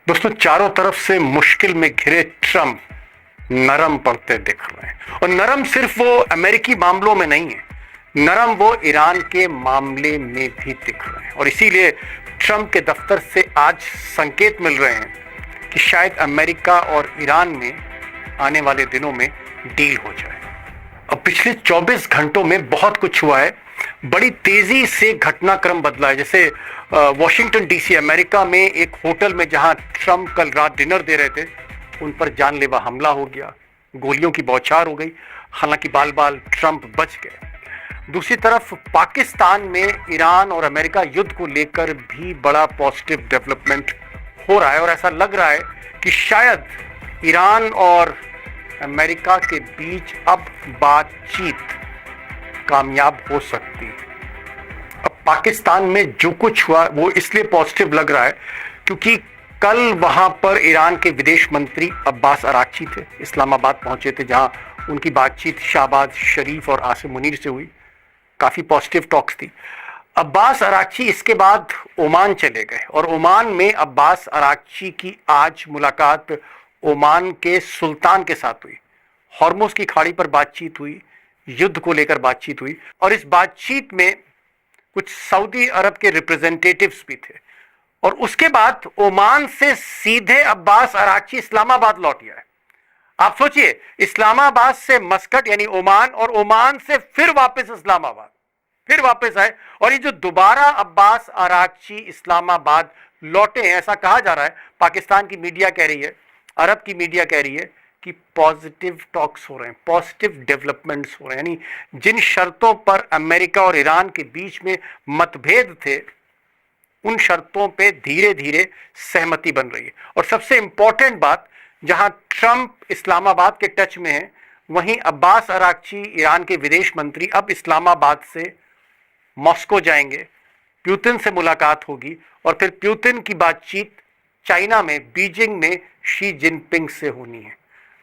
दोस्तों, चारों तरफ से मुश्किल में घिरे ट्रंप नरम पड़ते दिख रहे हैं। और नरम सिर्फ वो अमेरिकी मामलों में नहीं है, नरम वो ईरान के मामले में भी दिख रहे हैं। और इसीलिए ट्रंप के दफ्तर से आज संकेत मिल रहे हैं कि शायद अमेरिका और ईरान में आने वाले दिनों में डील हो जाए। अब पिछले 24 घंटों में बहुत कुछ हुआ है, बड़ी तेजी से घटनाक्रम बदला है। जैसे वॉशिंगटन डीसी अमेरिका में एक होटल में जहां ट्रंप कल रात डिनर दे रहे थे, उन पर जानलेवा हमला हो गया, गोलियों की बौछार हो गई। हालांकि बाल बाल ट्रंप बच गए। दूसरी तरफ पाकिस्तान में ईरान और अमेरिका युद्ध को लेकर भी बड़ा पॉजिटिव डेवलपमेंट हो रहा है और ऐसा लग रहा है कि शायद ईरान और अमेरिका के बीच अब बातचीत कामयाब हो सकती है। अब पाकिस्तान में जो कुछ हुआ वो इसलिए पॉजिटिव लग रहा है क्योंकि कल वहां पर ईरान के विदेश मंत्री अब्बास अराक्ची थे, इस्लामाबाद पहुंचे थे, जहां उनकी बातचीत शाहबाज शरीफ और आसिम मुनीर से हुई। काफी पॉजिटिव टॉक्स थी। अब्बास अराक्ची इसके बाद ओमान चले गए और ओमान में अब्बास अराक्ची की आज मुलाकात ओमान के सुल्तान के साथ हुई। हॉर्मुज की खाड़ी पर बातचीत हुई, युद्ध को लेकर बातचीत हुई और इस बातचीत में कुछ सऊदी अरब के रिप्रेजेंटेटिव्स भी थे। और उसके बाद ओमान से सीधे अब्बास अराक्ची इस्लामाबाद लौट गया है। आप सोचिए, इस्लामाबाद से मस्कट यानी ओमान, और ओमान से फिर वापस इस्लामाबाद, फिर वापस आए। और ये जो दोबारा अब्बास अराक्ची इस्लामाबाद लौटे हैं, ऐसा कहा जा रहा है, पाकिस्तान की मीडिया कह रही है, अरब की मीडिया कह रही है कि पॉजिटिव टॉक्स हो रहे हैं, पॉजिटिव डेवलपमेंट्स हो रहे हैं। यानी जिन शर्तों पर अमेरिका और ईरान के बीच में मतभेद थे, उन शर्तों पे धीरे धीरे सहमति बन रही है। और सबसे इंपॉर्टेंट बात, जहां ट्रंप इस्लामाबाद के टच में है, वहीं अब्बास अराक्ची ईरान के विदेश मंत्री अब इस्लामाबाद से मॉस्को जाएंगे, प्यूतिन से मुलाकात होगी और फिर प्यूतिन की बातचीत चाइना में बीजिंग में शी जिनपिंग से होनी है।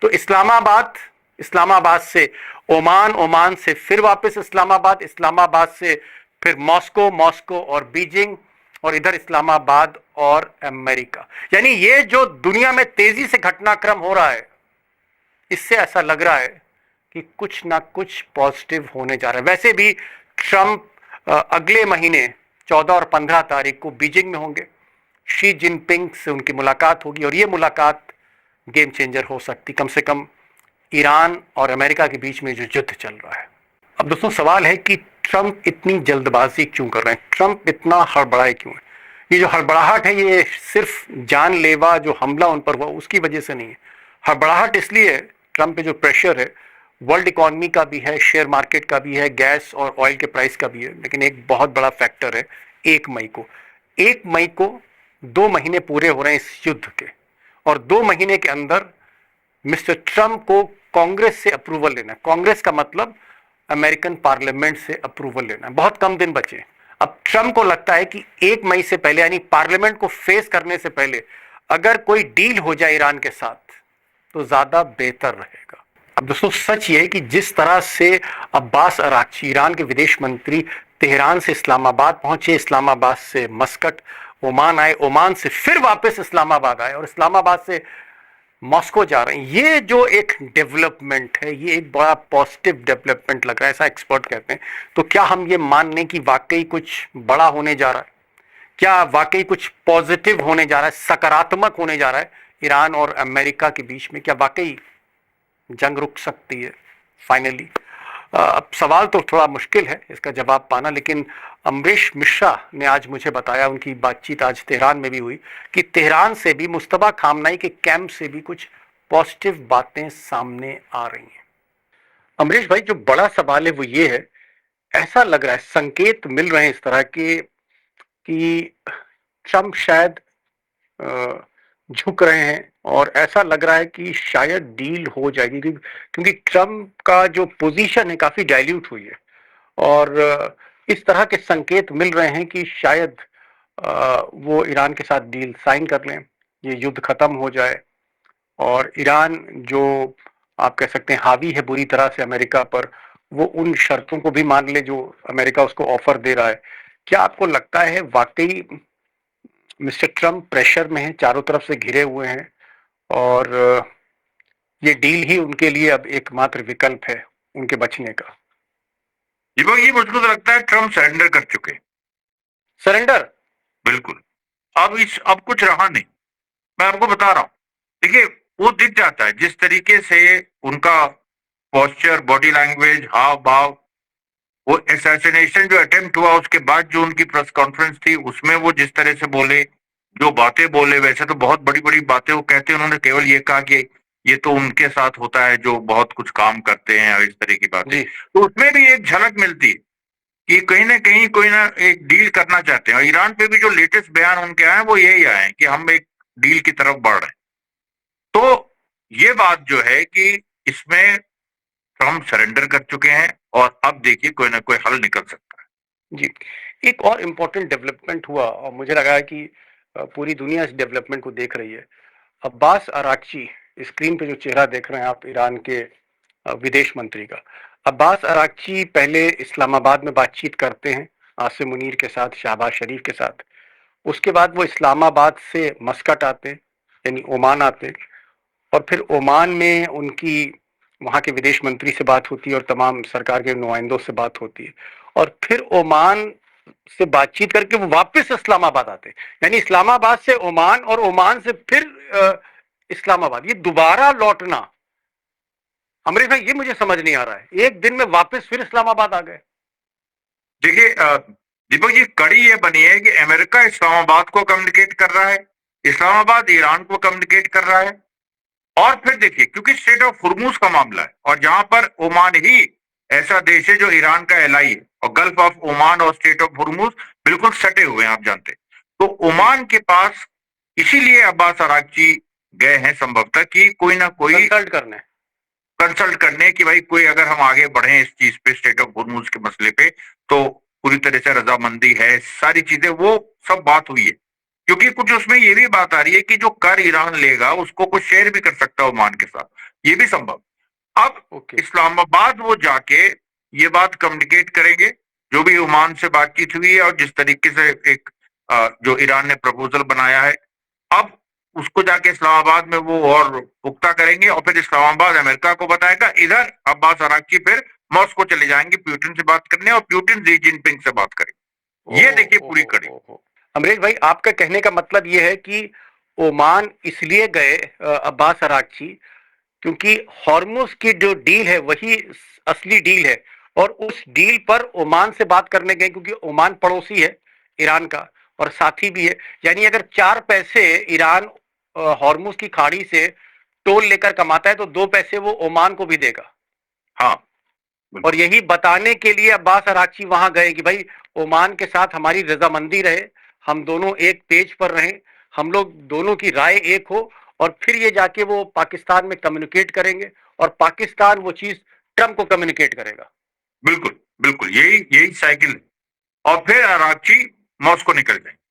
तो इस्लामाबाद से ओमान, ओमान से फिर वापस इस्लामाबाद, इस्लामाबाद से फिर मॉस्को, मॉस्को और बीजिंग, और इधर इस्लामाबाद और अमेरिका। यानी ये जो दुनिया में तेजी से घटनाक्रम हो रहा है, इससे ऐसा लग रहा है कि कुछ ना कुछ पॉजिटिव होने जा रहा है। वैसे भी ट्रंप अगले महीने 14 और 15 तारीख को बीजिंग में होंगे, शी जिनपिंग से उनकी मुलाकात होगी और ये मुलाकात गेम चेंजर हो सकती, कम से कम ईरान और अमेरिका के बीच में जो युद्ध चल रहा है। अब दोस्तों, सवाल है कि ट्रंप इतनी जल्दबाजी क्यों कर रहे हैं, ट्रंप इतना हड़बड़ाए क्यों है। ये जो हड़बड़ाहट है, ये सिर्फ जानलेवा जो हमला उन पर हुआ उसकी वजह से नहीं है। हड़बड़ाहट इसलिए है, ट्रंप पे जो प्रेशर है वर्ल्ड इकोनॉमी का भी है, शेयर मार्केट का भी है, गैस और ऑयल के प्राइस का भी है। लेकिन एक बहुत बड़ा फैक्टर है 1 मई को 2 महीने पूरे हो रहे हैं इस युद्ध के, और 2 महीने के अंदर मिस्टर ट्रंप को कांग्रेस से अप्रूवल लेना है। कांग्रेस का मतलब अमेरिकन पार्लियामेंट से अप्रूवल लेना है। बहुत कम दिन बचे। अब ट्रंप को लगता है कि 1 मई से पहले, यानी पार्लियामेंट को फेस करने से पहले, अगर कोई डील हो जाए ईरान के साथ तो ज्यादा बेहतर रहेगा। अब दोस्तों, सच ये है कि जिस तरह से अब्बास अराक्ची ईरान के विदेश मंत्री तेहरान से इस्लामाबाद पहुंचे, इस्लामाबाद से मस्कट, ओमान आए, ओमान से फिर वापस इस्लामाबाद आए और इस्लामाबाद से मॉस्को जा रहे हैं, ये जो एक डेवलपमेंट है, ये एक बड़ा पॉजिटिव डेवलपमेंट लग रहा है, ऐसा एक्सपर्ट कहते हैं। तो क्या हम ये मान लें कि वाकई कुछ बड़ा होने जा रहा है? क्या वाकई कुछ पॉजिटिव होने जा रहा है, सकारात्मक होने जा रहा है ईरान और अमेरिका के बीच में? क्या वाकई जंग रुक सकती है फाइनली? अब सवाल तो थोड़ा मुश्किल है इसका जवाब पाना, लेकिन अमरीश मिश्रा ने आज मुझे बताया, उनकी बातचीत आज तेहरान में भी हुई, कि तेहरान से भी, मुस्तफा खामनाई के कैंप से भी कुछ पॉजिटिव बातें सामने आ रही हैं। अमरीश भाई, जो बड़ा सवाल है वो ये है, ऐसा लग रहा है, संकेत मिल रहे हैं इस तरह के कि ट्रंप शायद झुक रहे हैं और ऐसा लग रहा है कि शायद डील हो जाएगी, क्योंकि ट्रंप का जो पोजीशन है काफी डाइल्यूट हुई है और इस तरह के संकेत मिल रहे हैं कि शायद वो ईरान के साथ डील साइन कर लें, ये युद्ध खत्म हो जाए और ईरान, जो आप कह सकते हैं हावी है बुरी तरह से अमेरिका पर, वो उन शर्तों को भी मान ले जो अमेरिका उसको ऑफर दे रहा है। क्या आपको लगता है वाकई मिस्टर ट्रम्प प्रेशर में हैं, चारों तरफ से घिरे हुए हैं, और ये डील ही उनके लिए अब एकमात्र विकल्प है उनके बचने का। दीपक जी, मुझको तो लगता है ट्रम्प सरेंडर कर चुके हैं। सरेंडर? बिल्कुल। अब कुछ रहा नहीं। मैं आपको बता रहा हूँ। देखिए, वो दिख जाता है जिस तरीके से उनका पोस्चर, बॉडी लैंग्वेज, हाव भाव, वो असैसिनेशन जो अटेम्प्ट हुआ उसके बाद जो उनकी प्रेस कॉन्फ्रेंस थी उसमें वो जिस तरह से बोले, जो बातें बोले, वैसे तो बहुत बड़ी बड़ी बातें वो कहते हैं। उन्होंने केवल ये कहा कि ये तो उनके साथ होता है जो बहुत कुछ काम करते हैं और इस तरह की बातें। जी। तो उसमें भी एक झलक मिलती है कि कहीं ना कहीं कोई ना एक डील करना चाहते हैं। और ईरान पे भी जो लेटेस्ट बयान उनके आए हैं वो यही आए हैं कि हम एक डील की तरफ बढ़ रहे हैं। तो ये बात जो है कि इसमें ट्रम्प सरेंडर कर चुके हैं और अब देखिए कोई ना कोई हल निकल सकता है। जी। एक और इम्पोर्टेंट डेवलपमेंट हुआ, और मुझे लगा है कि पूरी दुनिया इस डेवलपमेंट को देख रही है। अब्बास अराक्ची, स्क्रीन पे जो चेहरा देख रहे हैं आप, ईरान के विदेश मंत्री का। अब्बास अराक्ची पहले इस्लामाबाद में बातचीत करते हैं आसिम मुनीर के साथ, शहबाज शरीफ के साथ। उसके बाद वो इस्लामाबाद से मस्कट आते, यानी ओमान आते, और फिर ओमान में उनकी वहाँ के विदेश मंत्री से बात होती है और तमाम सरकार के नुमाइंदों से बात होती है, और फिर ओमान से बातचीत करके वो वापस इस्लामाबाद आते। यानी इस्लामाबाद से ओमान और ओमान से फिर इस्लामाबाद, ये दोबारा लौटना। अमरीश भाई, ये मुझे समझ नहीं आ रहा है, एक दिन में वापस फिर इस्लामाबाद आ गए। देखिए दीपक जी, कड़ी ये बनी है कि अमेरिका इस्लामाबाद को कम्युनिकेट कर रहा है, इस्लामाबाद ईरान को कम्युनिकेट कर रहा है। और फिर देखिए, क्योंकि स्टेट ऑफ हुर्मुज का मामला है और जहां पर ओमान ही ऐसा देश है जो ईरान का एलाई है, और गल्फ ऑफ ओमान और स्टेट ऑफ हुर्मुज बिल्कुल सटे हुए हैं, आप जानते हैं। तो जी। ओमान के पास इसीलिए अब्बास अरागची गए हैं संभवतः कि कोई ना कोई कंसल्ट करने। कंसल्ट करने कि भाई कोई अगर हम आगे बढ़े इस चीज पे, स्टेट ऑफ हुर्मुज के मसले पे, तो पूरी तरह से रजामंदी है, सारी चीजें वो सब बात हुई है। क्योंकि कुछ उसमें ये भी बात आ रही है कि जो कर ईरान लेगा उसको कुछ शेयर भी कर सकता है ओमान के साथ, ये भी संभव। अब ओके। इस्लामाबाद वो जाके ये बात कम्युनिकेट करेंगे जो भी ओमान से बातचीत हुई है और जिस तरीके से एक जो ईरान ने प्रपोजल बनाया है। अब उसको जाके इस्लामाबाद में वो और पुख्ता करेंगे और फिर इस्लामाबाद अमेरिका को बताएगा। इधर अब्बास अराक्ची फिर मॉस्को चले जाएंगे प्यूटिन से बात करने, और प्यूटिन शी जिनपिंग से बात करेंगे। ये देखिए पूरी कड़ी। अमरीश भाई, आपका कहने का मतलब ये है कि ओमान इसलिए गए अब्बास अराक्ची, क्योंकि हॉर्मुज की जो डील है वही असली डील है, और उस डील पर ओमान से बात करने गए, क्योंकि ओमान पड़ोसी है ईरान का और साथी भी है। यानी अगर 4 पैसे ईरान हॉर्मुज की खाड़ी से टोल लेकर कमाता है तो 2 पैसे वो ओमान को भी देगा। हाँ, और यही बताने के लिए अब्बास अराक्ची वहां गए कि भाई ओमान के साथ हमारी रजामंदी रहे, हम दोनों एक पेज पर रहें, हम लोग दोनों की राय एक हो, और फिर ये जाके वो पाकिस्तान में कम्युनिकेट करेंगे और पाकिस्तान वो चीज ट्रम्प को कम्युनिकेट करेगा। बिल्कुल बिल्कुल, यही यही साइकिल है। और फिर अराक्ची मॉस्को निकल जाएंगे।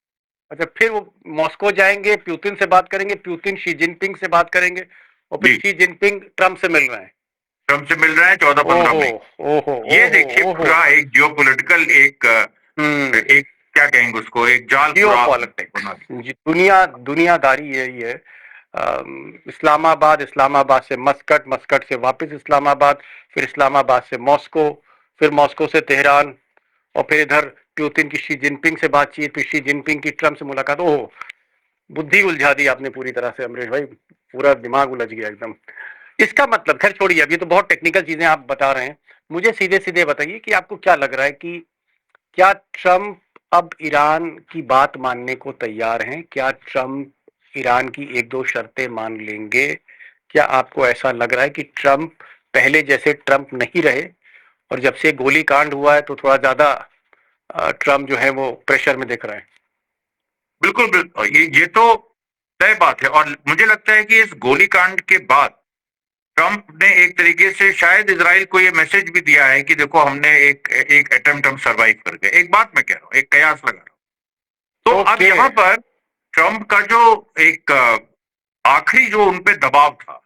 अच्छा, फिर वो मॉस्को जाएंगे, पुतिन से बात करेंगे, पुतिन शी जिनपिंग से बात करेंगे, और फिर जी, शी जिनपिंग ट्रम्प से मिल रहे हैं। ट्रम्प से मिल रहे हैं 14-15 ओहो, मई। ओहो, ये ओहो, देखिए ओहो। पूरा एक जियोपॉलिटिकल एक हम्म। एक क्या कहेंगे उसको, एक जाल जियो पूरा पॉलिटिक्स। बना दिया। जी, दुनियादारी यही है। इस्लामाबाद, इस्लामाबाद से मस्कट, मस्कट से वापस इस्लामाबाद, फिर इस्लामाबाद से मॉस्को, फिर मॉस्को से तेहरान, और फिर इधर पुतिन की शी जिनपिंग से बातचीत, फिर शी जिनपिंग की ट्रम्प से मुलाकात। ओह, बुद्धि उलझा दी आपने पूरी तरह से अमरीश भाई, पूरा दिमाग उलझ गया एकदम। इसका मतलब, खैर छोड़िए, अभी तो बहुत टेक्निकल चीजें आप बता रहे हैं। मुझे सीधे सीधे बताइए कि आपको क्या लग रहा है कि क्या ट्रम्प अब ईरान की बात मानने को तैयार हैं? क्या ट्रम्प ईरान की एक दो शर्तें मान लेंगे? क्या आपको ऐसा लग रहा है कि ट्रम्प पहले जैसे ट्रम्प नहीं रहे, और जब से गोली कांड हुआ है तो थोड़ा ज्यादा ट्रम्प जो है वो प्रेशर में दिख रहे हैं? बिल्कुल बिल्कुल, ये तो तय बात है। और मुझे लगता है कि इस गोलीकांड के बाद ट्रंप ने एक तरीके से शायद इजराइल को ये मैसेज भी दिया है कि देखो हमने एक एक अटेम्प्ट हम सरवाइव कर गए। एक बात मैं कह रहा हूँ, एक कयास लगा रहा हूँ। तो अब ओके। यहाँ पर ट्रंप का जो एक आखिरी जो उन पे दबाव था,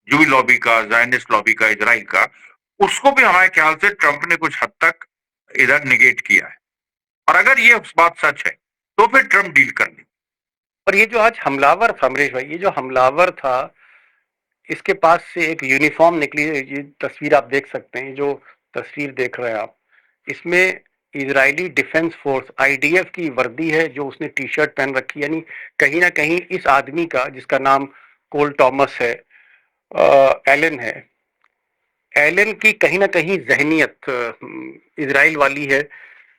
जूई लॉबी का, जायनिस्ट लॉबी का, इजराइल का, उसको भी हमारे ख्याल से ट्रंप ने कुछ हद तक इधर निगेट किया है। और अगर ये बात सच है तो फिर ट्रंप डील कर ले। और ये जो आज हमलावर था अमरीश भाई, ये जो हमलावर था, इसके पास से एक यूनिफॉर्म निकली है। ये तस्वीर आप देख सकते हैं, जो तस्वीर देख रहे हैं आप, इसमें इजरायली डिफेंस फोर्स आईडीएफ की वर्दी है जो उसने टी शर्ट पहन रखी। यानी कहीं ना कहीं इस आदमी का, जिसका नाम कोल टॉमस है, एलन है, एलन की कहीं ना कहीं जहनियत इजराइल वाली है।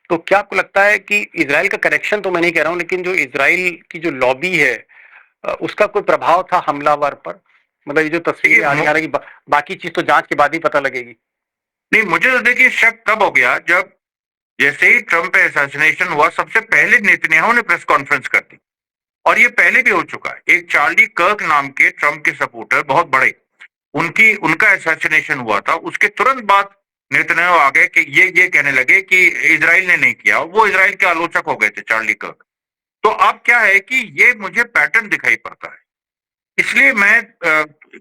तो क्या आपको लगता है कि इजराइल का कनेक्शन, तो मैं नहीं कह रहा हूं, लेकिन जो इजराइल की जो लॉबी है उसका कोई प्रभाव था हमलावर पर? मतलब ये जो देखिए तस्वीरें आ रही हैं, हालांकि बाकी चीज तो जांच के बाद ही पता लगेगी। नहीं, मुझे तो देखिए शक तब हो गया जब जैसे ही ट्रंप पे असैसिनेशन हुआ, सबसे पहले नेतन्याहू ने प्रेस कॉन्फ्रेंस कर दी। और ये पहले भी हो चुका है। एक चार्ली कर्क नाम के ट्रंप के सपोर्टर, बहुत बड़े, उनकी उनका असैसिनेशन हुआ था। उसके तुरंत बाद नेतन्याहू आ गए कि ये कहने लगे कि इजराइल ने नहीं किया। वो इजराइल के आलोचक हो गए थे, चार्ली कर्क। तो अब क्या है कि ये मुझे पैटर्न दिखाई पड़ता है। इसलिए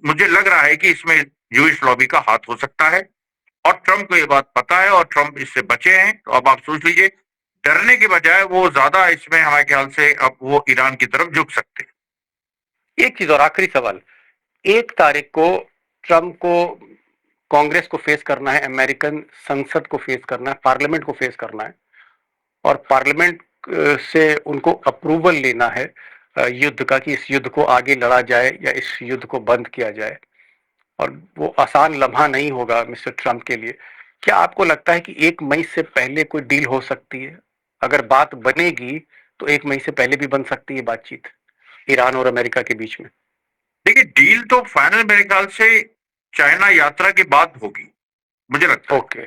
मुझे लग रहा है कि इसमें जूइश लॉबी का हाथ हो सकता है, और ट्रंप को ये बात पता है और ट्रंप इससे बचे हैं। तो अब आप सोच लीजिए, डरने के बजाय वो ज्यादा इसमें हमारे ख्याल से अब वो ईरान की तरफ झुक सकते हैं। एक चीज और, आखिरी सवाल। 1 तारीख को ट्रंप को कांग्रेस को फेस करना है, अमेरिकन संसद को फेस करना है, पार्लियामेंट को फेस करना है, और पार्लियामेंट से उनको अप्रूवल लेना है युद्ध का, कि इस युद्ध को आगे लड़ा जाए या इस युद्ध को बंद किया जाए। और वो आसान लम्हा नहीं होगा मिस्टर ट्रंप के लिए। क्या आपको लगता है कि 1 मई से पहले कोई डील हो सकती है? अगर बात बनेगी तो 1 मई से पहले भी बन सकती है बातचीत ईरान और अमेरिका के बीच में? देखिए, डील तो फाइनल मेरे ख्याल से चाइना यात्रा के बाद होगी, मुझे लगता है। ओके।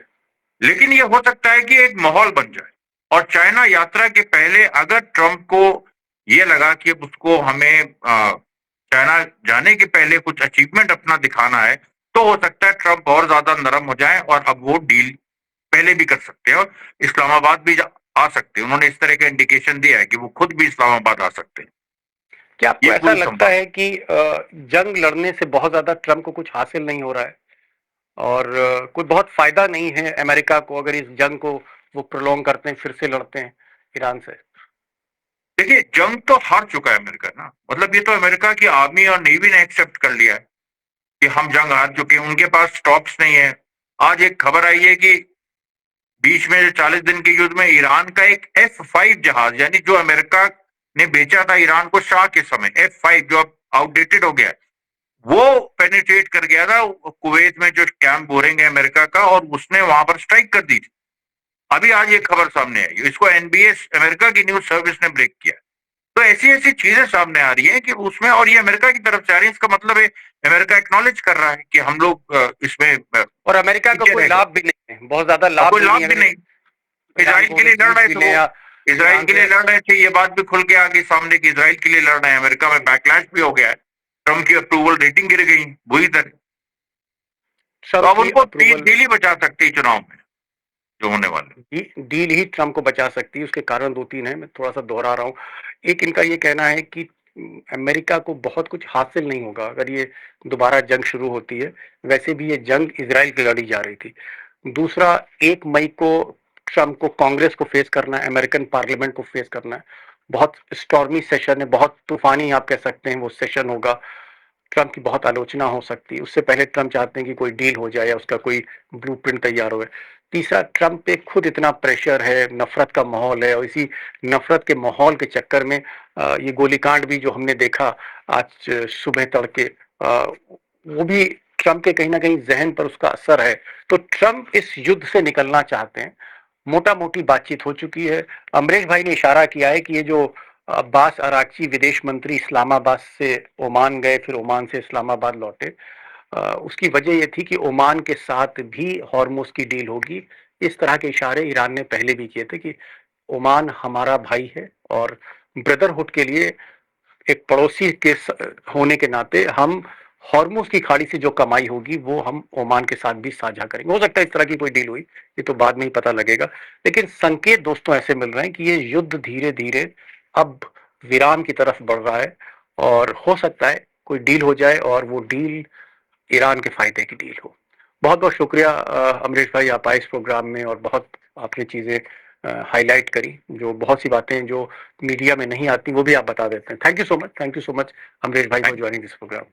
लेकिन ये हो सकता है कि एक माहौल बन जाए, और चाइना यात्रा के पहले अगर ट्रंप को ये लगा कि उसको हमें चाइना जाने के पहले कुछ अचीवमेंट अपना दिखाना है, तो हो सकता है ट्रंप और ज्यादा नरम हो जाए और अब वो डील पहले भी कर सकते हैं, और इस्लामाबाद भी आ सकते हैं। उन्होंने इस तरह का इंडिकेशन दिया है कि वो खुद भी इस्लामाबाद आ सकते हैं। क्या आपको ये ऐसा पूरी लगता संभव। है कि जंग लड़ने से बहुत ज्यादा ट्रंप को कुछ हासिल नहीं हो रहा है, और कोई बहुत फायदा नहीं है अमेरिका को अगर इस जंग को वो प्रोलॉन्ग करते हैं, फिर से लड़ते हैं ईरान से? देखिए, जंग तो हार चुका है अमेरिका ना। मतलब ये तो अमेरिका की आर्मी और नेवी ने एक्सेप्ट कर लिया है कि हम जंग हार चुके हैं, उनके पास स्टॉक्स नहीं है। आज एक खबर आई है कि बीच में जो 40 दिन के युद्ध में ईरान का एक F5 जहाज, यानी जो अमेरिका ने बेचा था ईरान को शाह के समय, F5 जो अब आउटडेटेड हो गया है, वो पेनिट्रेट कर गया था कुवैत में जो कैंप हो रहे हैं अमेरिका का, और उसने वहां पर स्ट्राइक कर दी थी। अभी आज ये खबर सामने आई, इसको एनबीएस अमेरिका की न्यूज सर्विस ने ब्रेक किया। तो ऐसी ऐसी चीजें सामने आ रही हैं कि उसमें, और ये अमेरिका की तरफ से आ रही है। इसका मतलब है अमेरिका एक्नॉलेज कर रहा है कि हम लोग इसमें और अमेरिका का पीछे कोई रह गए। लाभ भी नहीं है, बहुत ज्यादा और लाभ कोई भी नहीं लाभ है भी अगर नहीं। ईरान इसराइल को के अगर लिए लड़ जीत रहे भी थे ले, वो, या इसराइल ईरान के से। लिए लड़ रहे थे, ये बात भी खुल के आ गई सामने कि इसराइल के लिए लड़ रहे हैं। अमेरिका में बैकलैश भी हो गया है, ट्रम्प की अप्रूवल रेटिंग गिर गई बुरी तरह। तो ट्रंप अब की उनको अप्रूवल, डील ही बचा सकती है चुनाव में जो होने वाले। डील ही ट्रंप को बचा सकती है। उसके कारण 2-3 हैं, मैं थोड़ा सा दोहरा रहा हूँ। एक, इनका ये कहना है कि अमेरिका को बहुत कुछ हासिल नहीं होगा अगर ये दोबारा जंग शुरू होती है। वैसे भी ये जंग इसराइल की लड़ी जा रही थी। दूसरा, 1 मई को ट्रंप को कांग्रेस को फेस करना है, अमेरिकन पार्लियामेंट को फेस करना है। बहुत स्टॉर्मी सेशन है, बहुत तूफानी आप कह सकते हैं वो सेशन होगा। ट्रंप की बहुत आलोचना हो सकती है। उससे पहले ट्रंप चाहते हैं कि कोई डील हो जाए या उसका कोई ब्लूप्रिंट तैयार हो। तीसरा, ट्रंप पे खुद इतना प्रेशर है, नफरत का माहौल है, और इसी नफरत के माहौल के चक्कर में ये गोलीकांड भी जो हमने देखा आज सुबह तड़के, वो भी ट्रंप के कहीं ना कहीं जहन पर उसका असर है। तो ट्रंप इस युद्ध से निकलना चाहते हैं। मोटा मोटी बातचीत हो चुकी है। अमरीश भाई ने इशारा किया है कि ये जो अब्बास अराक्ची विदेश मंत्री इस्लामाबाद से ओमान गए, फिर ओमान से इस्लामाबाद लौटे, उसकी वजह यह थी कि ओमान के साथ भी हॉर्मुज की डील होगी। इस तरह के इशारे ईरान ने पहले भी किए थे कि ओमान हमारा भाई है, और ब्रदरहुड के लिए एक पड़ोसी के होने के नाते हम हॉर्मुज की खाड़ी से जो कमाई होगी वो हम ओमान के साथ भी साझा करेंगे। हो सकता है इस तरह की कोई डील हुई, ये तो बाद में ही पता लगेगा। लेकिन संकेत दोस्तों ऐसे मिल रहे हैं कि ये युद्ध धीरे धीरे अब विराम की तरफ बढ़ रहा है, और हो सकता है कोई डील हो जाए और वो डील ईरान के फायदे की डील हो। बहुत बहुत शुक्रिया अमरीश भाई, आप आए इस प्रोग्राम में और बहुत आपने चीजें हाईलाइट करी, जो बहुत सी बातें जो मीडिया में नहीं आती वो भी आप बता देते हैं। Thank you so much, Amrish भाई, फॉर ज्वाइनिंग दिस प्रोग्राम।